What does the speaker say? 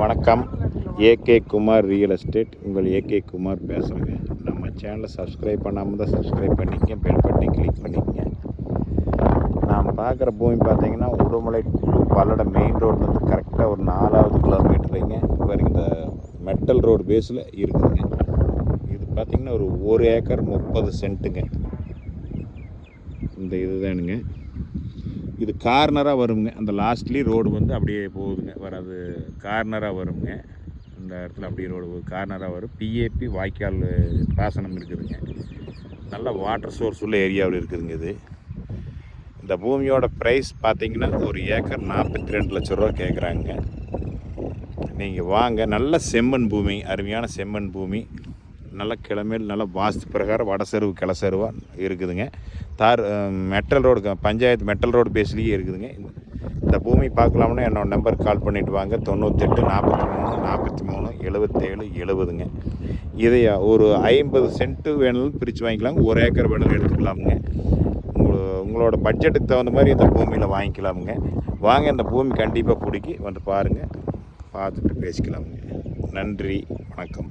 வணக்கம். AK Kumar real estate. உங்கள் AK Kumar பேசுகிறேங்க. நம்ம சேனலை சப்ஸ்கிரைப் பண்ணாமல் தான் சப்ஸ்கிரைப் பண்ணிக்கங்க, பெல் பட்டனை கிளிக் பண்ணிக்கங்க. நாம் பார்க்குற பூமி பார்த்தீங்கன்னா உடுமலை டு பல்லடம் மெயின் ரோட்லேருந்து கரெக்டாக ஒரு 4வது கிலோமீட்டருங்க. பாருங்க, இந்த மெட்டல் ரோடு பேஸில் இருக்குதுங்க. இது பார்த்திங்கன்னா ஒரு ஏக்கர் 30 சென்ட்டுங்க. இந்த இதுதானுங்க. இது கார்னராக வருங்க. அந்த லாஸ்ட்லி ரோடு வந்து அப்படியே போகுதுங்க. வராது கார்னராக வருங்க. இந்த இடத்துல அப்படியே ரோடு கார்னராக வரும். பிஏபி வாய்க்கால் பாசனம் இருக்குதுங்க. நல்ல வாட்டர் சோர்ஸ் உள்ள ஏரியாவில் இருக்குதுங்க. இது இந்த பூமியோட ப்ரைஸ் பார்த்திங்கன்னா ஒரு ஏக்கர் 42 லட்ச ரூபா கேட்குறாங்க. நீங்கள் வாங்க. நல்ல செம்மண் பூமி, அருமையான செம்மண் பூமி. நல்ல கிழமையில் நல்ல வாஸ்து பிரகாரம் வடசெருவு கிளசெருவாக இருக்குதுங்க. Metal road panchayat metal road பேஸ்லேயே இருக்குதுங்க. இந்த பூமி பார்க்கலாம்னா என்னோடய நம்பருக்கு கால் பண்ணிவிட்டு வாங்க. 98 43 43 77 70ங்க. இதை ஒரு 50 சென்ட்டு வேணாலும் பிரித்து வாங்கிக்கலாங்க. 1 ஏக்கர் வேணாலும் எடுத்துக்கலாமுங்க. உங்களோட பட்ஜெட்டுக்கு தகுந்த மாதிரி இந்த பூமியில் வாங்கிக்கலாமுங்க. வாங்க, இந்த பூமி கண்டிப்பாக பிடிக்கி வந்து பாருங்கள், பார்த்துட்டு பேசிக்கலாமுங்க. நன்றி, வணக்கம்.